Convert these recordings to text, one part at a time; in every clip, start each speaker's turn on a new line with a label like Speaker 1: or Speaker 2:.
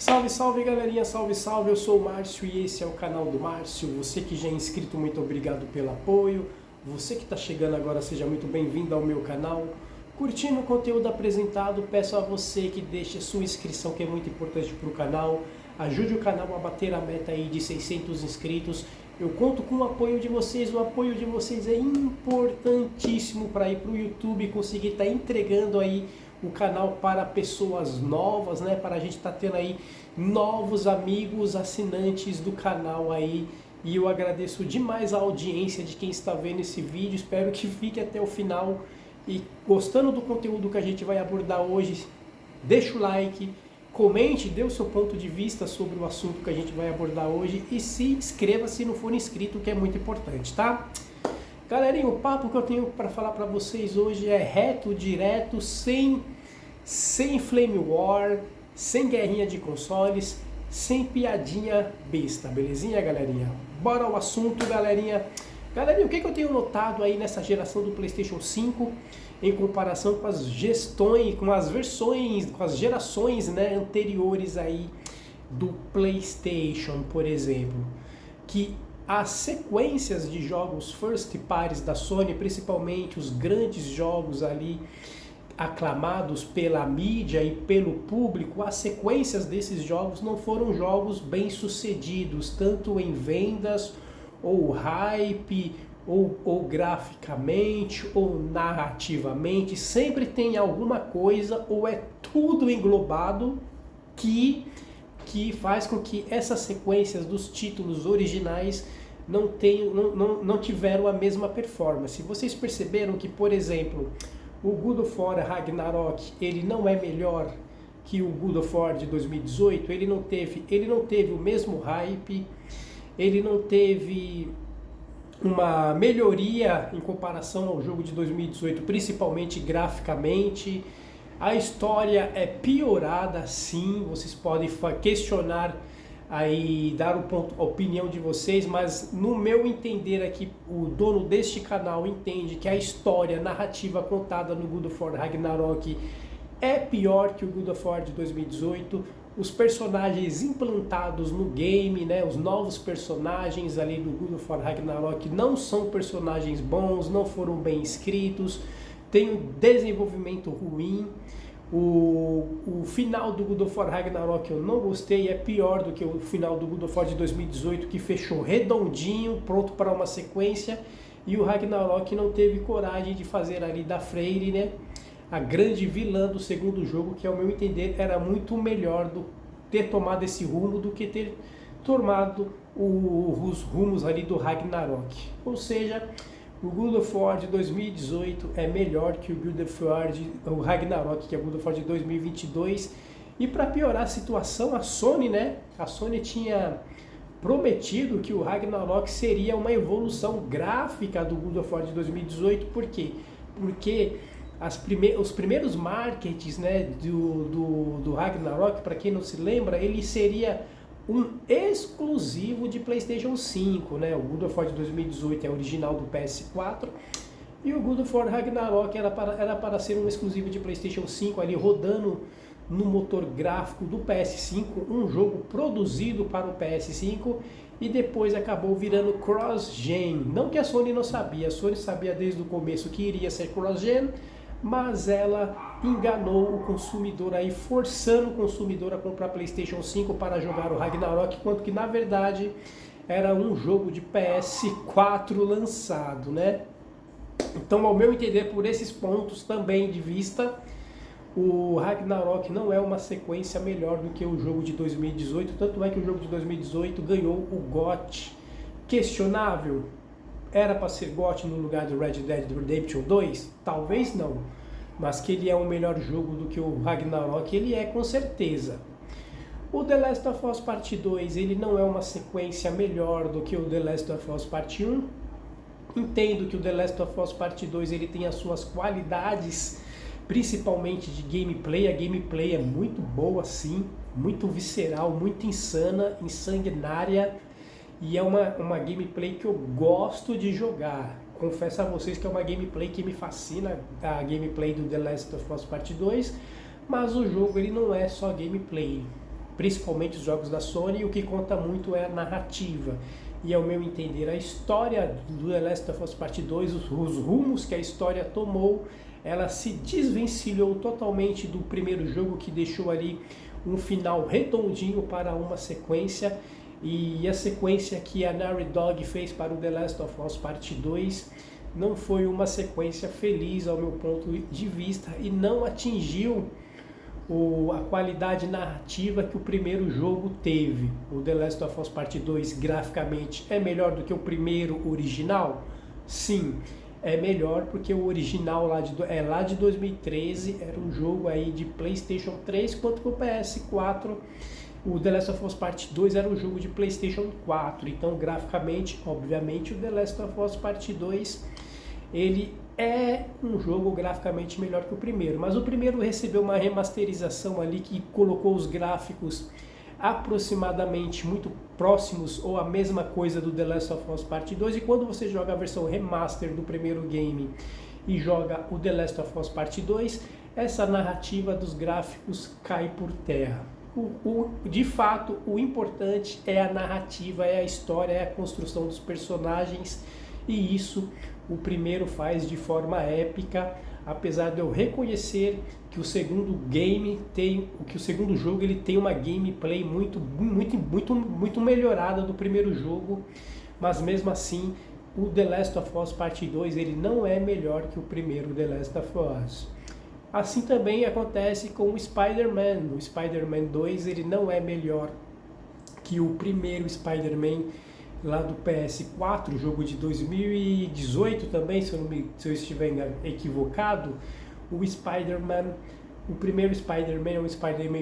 Speaker 1: Salve, salve galerinha, salve, salve, eu sou o Márcio e esse é o canal do Márcio. Você que já é inscrito, muito obrigado pelo apoio. Você que está chegando agora, seja muito bem-vindo ao meu canal. Curtindo o conteúdo apresentado, peço a você que deixe sua inscrição, que é muito importante para o canal. Ajude o canal a bater a meta aí de 600 inscritos. Eu conto com o apoio de vocês, o apoio de vocês é importantíssimo para ir para o YouTube conseguir estar entregando aí o canal para pessoas novas, né? Para a gente estar tendo aí novos amigos assinantes do canal aí. E eu agradeço demais a audiência de quem está vendo esse vídeo. Espero que fique até o final. E gostando do conteúdo que a gente vai abordar hoje, deixa o like, comente, dê o seu ponto de vista sobre o assunto que a gente vai abordar hoje e se inscreva se não for inscrito, que é muito importante, tá? Galerinha, o papo que eu tenho para falar para vocês hoje é reto, direto, sem flame war, sem guerrinha de consoles, sem piadinha besta, belezinha, galerinha? Bora ao assunto, galerinha. Galerinha, o que eu tenho notado aí nessa geração do PlayStation 5 em comparação com as gestões, com as versões, com as gerações, né, anteriores aí do PlayStation, por exemplo, que as sequências de jogos first parties da Sony, principalmente os grandes jogos ali aclamados pela mídia e pelo público, as sequências desses jogos não foram jogos bem sucedidos, tanto em vendas, ou hype, ou graficamente, ou narrativamente. Sempre tem alguma coisa, ou é tudo englobado, que faz com que essas sequências dos títulos originais não tiveram a mesma performance. Vocês perceberam que, por exemplo, o God of War Ragnarok, ele não é melhor que o God of War de 2018? Ele não teve o mesmo hype, ele não teve uma melhoria em comparação ao jogo de 2018, principalmente graficamente. A história é piorada, sim. Vocês podem questionar aí, dar a opinião de vocês, mas no meu entender aqui, o dono deste canal entende que a história narrativa contada no God of War Ragnarok é pior que o God of War de 2018. Os personagens implantados no game, né, os novos personagens ali do God of War Ragnarok não são personagens bons, não foram bem escritos, tem um desenvolvimento ruim. O final do God of War Ragnarok eu não gostei, é pior do que o final do God of War de 2018, que fechou redondinho, pronto para uma sequência, e o Ragnarok não teve coragem de fazer ali da Freyr, né, a grande vilã do segundo jogo, que ao meu entender era muito melhor ter tomado esse rumo do que ter tomado os rumos ali do Ragnarok. Ou seja, o God of War de 2018 é melhor que o God of War o Ragnarok, que é o God of War de 2022. E para piorar a situação, a Sony, né? A Sony tinha prometido que o Ragnarok seria uma evolução gráfica do God of War de 2018. Por quê? Porque os primeiros marketings, né, do Ragnarok, para quem não se lembra, ele seria um exclusivo de PlayStation 5, né? O God of War de 2018 é original do PS4 e o God of War Ragnarok era para ser um exclusivo de PlayStation 5, ali rodando no motor gráfico do PS5, um jogo produzido para o PS5 e depois acabou virando cross-gen. Não que a Sony não sabia, a Sony sabia desde o começo que iria ser cross-gen, mas ela enganou o consumidor aí, forçando o consumidor a comprar PlayStation 5 para jogar o Ragnarok, enquanto que na verdade era um jogo de PS4 lançado, né? Então, ao meu entender, por esses pontos também de vista, o Ragnarok não é uma sequência melhor do que o jogo de 2018, tanto é que o jogo de 2018 ganhou o GOT. Questionável? Era para ser GOT no lugar do Red Dead Redemption 2? Talvez não, mas que ele é um melhor jogo do que o Ragnarok, ele é com certeza. O The Last of Us Part 2, ele não é uma sequência melhor do que o The Last of Us Part 1. Entendo que o The Last of Us Part 2 ele tem as suas qualidades, principalmente de gameplay. A gameplay é muito boa, sim, muito visceral, muito insana, insanguinária. E é uma gameplay que eu gosto de jogar. Confesso a vocês que é uma gameplay que me fascina, a gameplay do The Last of Us Part 2, mas o jogo ele não é só gameplay. principalmente os jogos da Sony, e o que conta muito é a narrativa. E ao meu entender, a história do The Last of Us Part 2, os rumos que a história tomou, ela se desvencilhou totalmente do primeiro jogo, que deixou ali um final redondinho para uma sequência. E a sequência que a Naughty Dog fez para o The Last of Us Part 2 não foi uma sequência feliz ao meu ponto de vista e não atingiu a qualidade narrativa que o primeiro jogo teve. O The Last of Us Part 2 graficamente é melhor do que o primeiro original? Sim, é melhor, porque o original lá de 2013, era um jogo aí de PlayStation 3, quanto que o PS4, o The Last of Us Part 2 era um jogo de PlayStation 4, então graficamente, obviamente, o The Last of Us Part 2, ele é um jogo graficamente melhor que o primeiro, mas o primeiro recebeu uma remasterização ali que colocou os gráficos aproximadamente muito próximos ou a mesma coisa do The Last of Us Part 2, e quando você joga a versão remaster do primeiro game e joga o The Last of Us Part 2, essa narrativa dos gráficos cai por terra. De fato, o importante é a narrativa, é a história, é a construção dos personagens, e isso o primeiro faz de forma épica, apesar de eu reconhecer que o segundo jogo ele tem uma gameplay muito melhorada do primeiro jogo, mas mesmo assim o The Last of Us Part 2 ele não é melhor que o primeiro The Last of Us. Assim também acontece com o Spider-Man. O Spider-Man 2 ele não é melhor que o primeiro Spider-Man lá do PS4, jogo de 2018 também, se eu estiver equivocado. O primeiro Spider-Man é um Spider-Man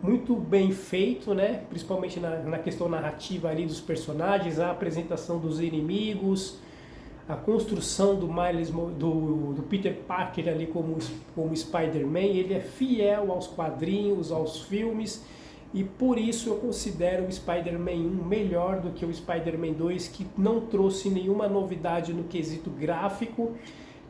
Speaker 1: muito bem feito, né? Principalmente na questão narrativa ali dos personagens, a apresentação dos inimigos, a construção do Peter Parker ali como Spider-Man. Ele é fiel aos quadrinhos, aos filmes, e por isso eu considero o Spider-Man 1 melhor do que o Spider-Man 2, que não trouxe nenhuma novidade no quesito gráfico.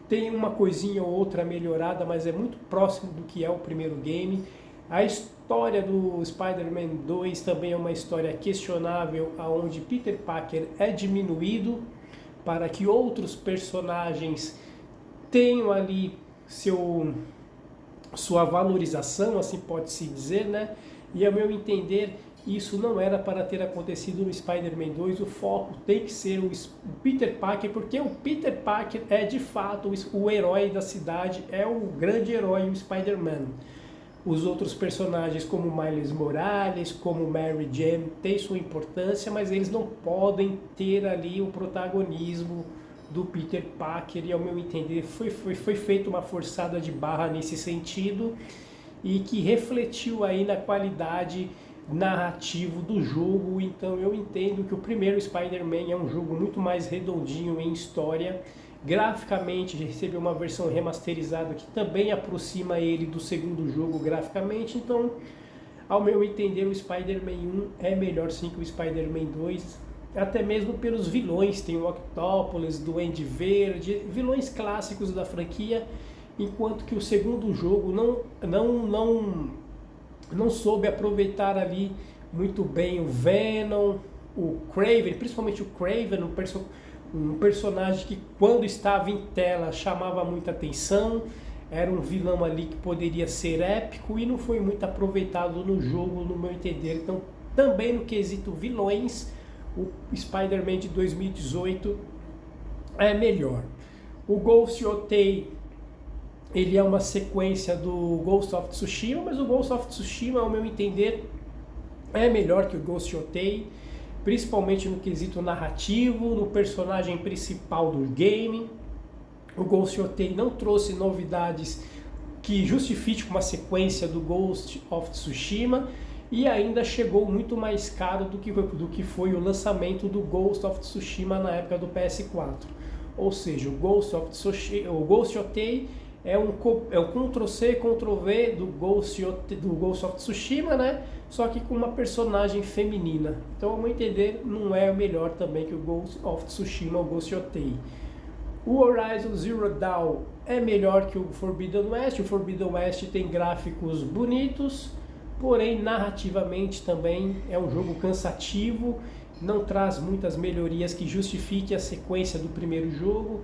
Speaker 1: Tem uma coisinha ou outra melhorada, mas é muito próximo do que é o primeiro game. A história do Spider-Man 2 também é uma história questionável, onde Peter Parker é diminuído para que outros personagens tenham ali sua valorização, assim pode-se dizer, né? E ao meu entender, isso não era para ter acontecido no Spider-Man 2, o foco tem que ser o Peter Parker, porque o Peter Parker é de fato o herói da cidade, é o grande herói, o Spider-Man. Os outros personagens como Miles Morales, como Mary Jane, têm sua importância, mas eles não podem ter ali o protagonismo do Peter Parker, e ao meu entender foi feita uma forçada de barra nesse sentido, e que refletiu aí na qualidade narrativa do jogo. Então eu entendo que o primeiro Spider-Man é um jogo muito mais redondinho em história. Graficamente recebeu uma versão remasterizada que também aproxima ele do segundo jogo graficamente. Então, ao meu entender, o Spider-Man 1 é melhor sim que o Spider-Man 2, até mesmo pelos vilões. Tem o Octopus, Duende Verde, vilões clássicos da franquia, enquanto que o segundo jogo não soube aproveitar ali muito bem o Venom, o Kraven, principalmente o Kraven, um personagem que quando estava em tela chamava muita atenção, era um vilão ali que poderia ser épico e não foi muito aproveitado no jogo, no meu entender. Então, também no quesito vilões, o Spider-Man de 2018 é melhor. O Ghost Otei, ele é uma sequência do Ghost of Tsushima, mas o Ghost of Tsushima, ao meu entender, é melhor que o Ghost Otei, principalmente no quesito narrativo, no personagem principal do game. O Ghost Otei não trouxe novidades que justifiquem uma sequência do Ghost of Tsushima, e ainda chegou muito mais caro do que foi o lançamento do Ghost of Tsushima na época do PS4. Ou seja, o Ghost Otei é um Ctrl-C, Ctrl-V do Ghost of Tsushima, né? Só que com uma personagem feminina. Então, ao meu entender, não é o melhor também que o Ghost of Tsushima, o Ghost Otei. O Horizon Zero Dawn é melhor que o Forbidden West. O Forbidden West tem gráficos bonitos, porém narrativamente também é um jogo cansativo, não traz muitas melhorias que justifiquem a sequência do primeiro jogo,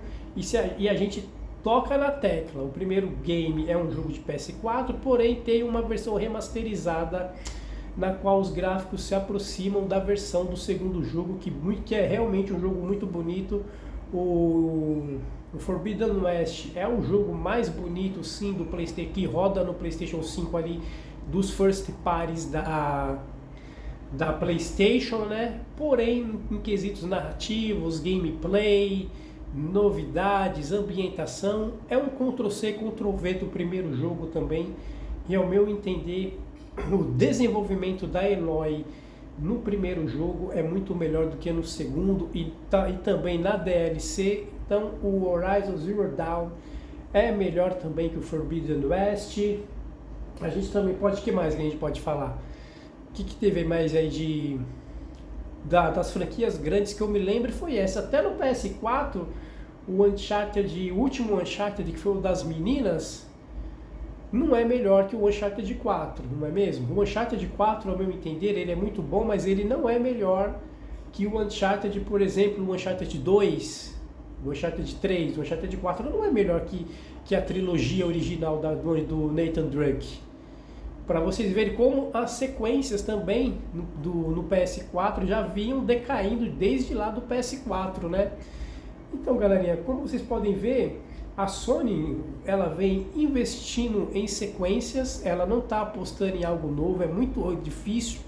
Speaker 1: e a gente toca na tecla. O primeiro game é um jogo de PS4, porém tem uma versão remasterizada na qual os gráficos se aproximam da versão do segundo jogo, que é realmente um jogo muito bonito. O Forbidden West é o jogo mais bonito, sim, do PlayStation, que roda no PlayStation 5 ali, dos first parties da PlayStation, né? Porém, em quesitos narrativos, gameplay, novidades, ambientação, é um Ctrl-C, Ctrl-V do primeiro jogo também. E ao meu entender, o desenvolvimento da Eloy no primeiro jogo é muito melhor do que no segundo e também na DLC. Então o Horizon Zero Dawn é melhor também que o Forbidden West. A gente também pode, o que mais que a gente pode falar? O que teve mais aí das franquias grandes que eu me lembro foi essa. Até no PS4, o Uncharted, o último Uncharted, que foi o das meninas, não é melhor que o Uncharted 4, não é mesmo? O Uncharted 4, ao meu entender, ele é muito bom, mas ele não é melhor que o Uncharted, por exemplo, o Uncharted 2, o Uncharted 3, o Uncharted 4 não é melhor que a trilogia original do Nathan Drake. Para vocês verem como as sequências também no PS4 já vinham decaindo desde lá do PS4, né? Então, galerinha, como vocês podem ver, a Sony, ela vem investindo em sequências, ela não está apostando em algo novo, é muito difícil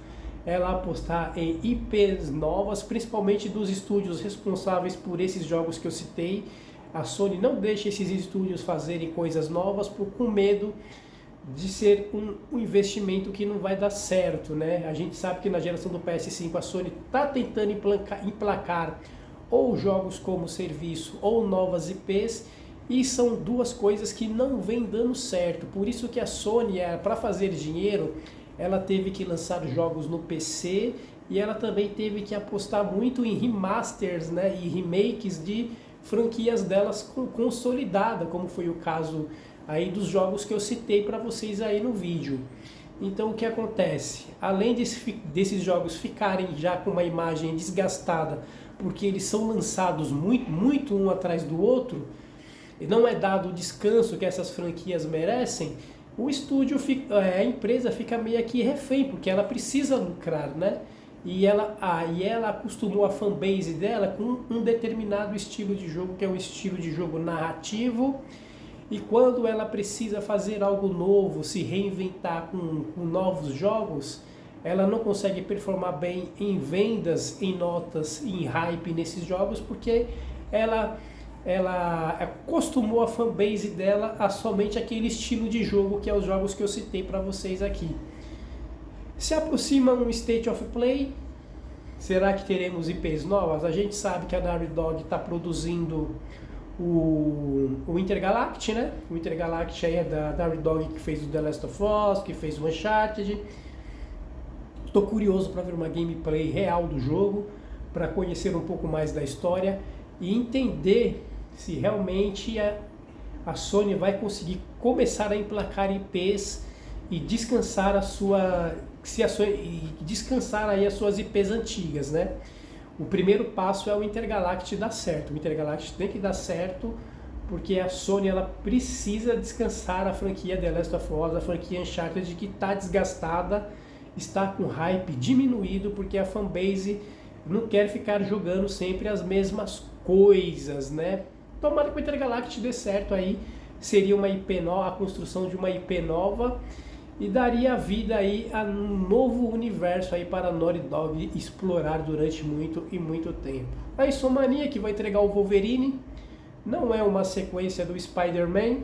Speaker 1: ela apostar em IPs novas, principalmente dos estúdios responsáveis por esses jogos que eu citei. A Sony não deixa esses estúdios fazerem coisas novas com medo de ser um investimento que não vai dar certo, né? A gente sabe que na geração do PS5 a Sony está tentando emplacar ou jogos como serviço ou novas IPs, e são duas coisas que não vêm dando certo. Por isso que a Sony, para fazer dinheiro, ela teve que lançar jogos no PC e ela também teve que apostar muito em remasters, né, e remakes de franquias delas consolidada, como foi o caso aí dos jogos que eu citei para vocês aí no vídeo. Então o que acontece? Além desses jogos ficarem já com uma imagem desgastada, porque eles são lançados muito um atrás do outro, e não é dado o descanso que essas franquias merecem, o estúdio, a empresa fica meio que refém, porque ela precisa lucrar, né? E ela acostumou a fanbase dela com um determinado estilo de jogo, que é um estilo de jogo narrativo, e quando ela precisa fazer algo novo, se reinventar com novos jogos, ela não consegue performar bem em vendas, em notas, em hype nesses jogos, porque ela acostumou a fanbase dela a somente aquele estilo de jogo, que é os jogos que eu citei para vocês aqui. Se aproxima um State of Play, será que teremos IPs novas? A gente sabe que a Naughty Dog está produzindo o Intergalactic, né? O Intergalactic aí é da Naughty Dog, que fez o The Last of Us, que fez o Uncharted. Estou curioso para ver uma gameplay real do jogo, para conhecer um pouco mais da história e entender se realmente a Sony vai conseguir começar a emplacar IPs e descansar descansar aí as suas IPs antigas, né? O primeiro passo é o Intergalactic dar certo. O Intergalactic tem que dar certo, porque a Sony ela precisa descansar a franquia The Last of Us, a franquia Uncharted, que está desgastada, está com hype diminuído, porque a fanbase não quer ficar jogando sempre as mesmas coisas, né? Tomara que o Intergalactic dê certo aí, seria uma IP nova, a construção de uma IP nova, e daria vida aí a um novo universo aí para a Naughty Dog explorar durante muito tempo. A Insomnia, que vai entregar o Wolverine, não é uma sequência do Spider-Man,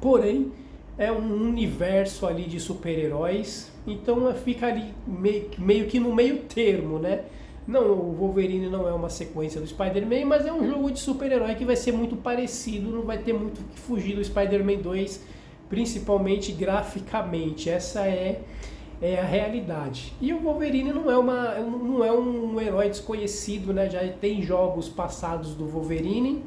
Speaker 1: porém é um universo ali de super-heróis, então fica ali meio que no meio termo, né? Não, o Wolverine não é uma sequência do Spider-Man, mas é um jogo de super-herói que vai ser muito parecido, não vai ter muito que fugir do Spider-Man 2, principalmente graficamente. Essa é a realidade. E o Wolverine não é um herói desconhecido, né? Já tem jogos passados do Wolverine,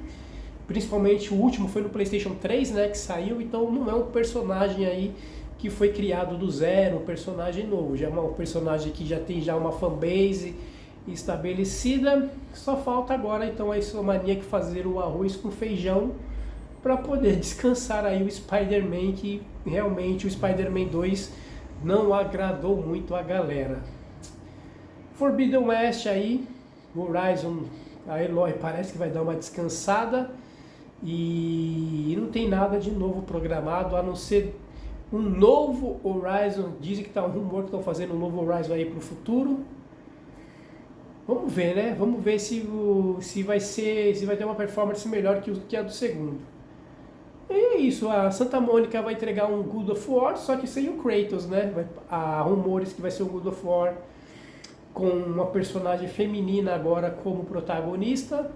Speaker 1: principalmente o último foi no PlayStation 3, né, que saiu, então não é um personagem aí que foi criado do zero, um personagem novo, já é um personagem que já tem uma fanbase estabelecida, só falta agora então a Insomniac fazer o arroz com feijão para poder descansar aí o Spider-Man, que realmente o Spider-Man 2 não agradou muito a galera. Forbidden West aí, Horizon, a Eloy parece que vai dar uma descansada e não tem nada de novo programado, a não ser um novo Horizon. Dizem que tá um rumor que estão fazendo um novo Horizon aí pro futuro. Vamos ver, né? Vamos ver se vai ter uma performance melhor que a do segundo. E é isso, a Santa Mônica vai entregar um God of War, só que sem o Kratos, né? Há rumores que vai ser um God of War com uma personagem feminina agora como protagonista.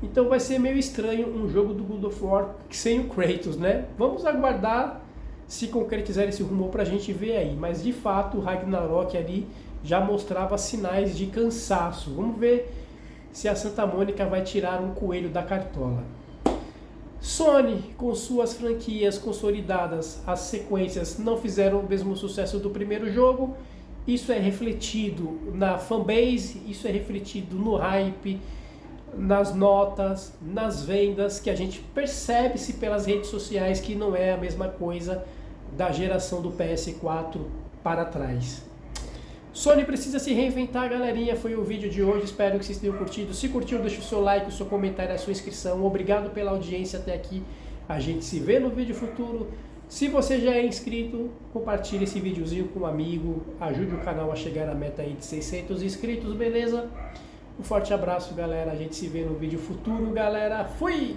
Speaker 1: Então vai ser meio estranho um jogo do God of War sem o Kratos, né? Vamos aguardar se concretizar esse rumor pra gente ver aí. Mas de fato o Ragnarok ali já mostrava sinais de cansaço. Vamos ver se a Santa Mônica vai tirar um coelho da cartola. Sony, com suas franquias consolidadas, as sequências não fizeram o mesmo sucesso do primeiro jogo. Isso é refletido na fanbase, isso é refletido no hype, nas notas, nas vendas, que a gente percebe-se pelas redes sociais que não é a mesma coisa da geração do PS4 para trás. Sony precisa se reinventar, galerinha. Foi o vídeo de hoje, espero que vocês tenham curtido. Se curtiu, deixa o seu like, o seu comentário, a sua inscrição. Obrigado pela audiência até aqui. A gente se vê no vídeo futuro. Se você já é inscrito, compartilhe esse videozinho com um amigo. Ajude o canal a chegar à meta aí de 600 inscritos, beleza? Um forte abraço, galera. A gente se vê no vídeo futuro, galera. Fui!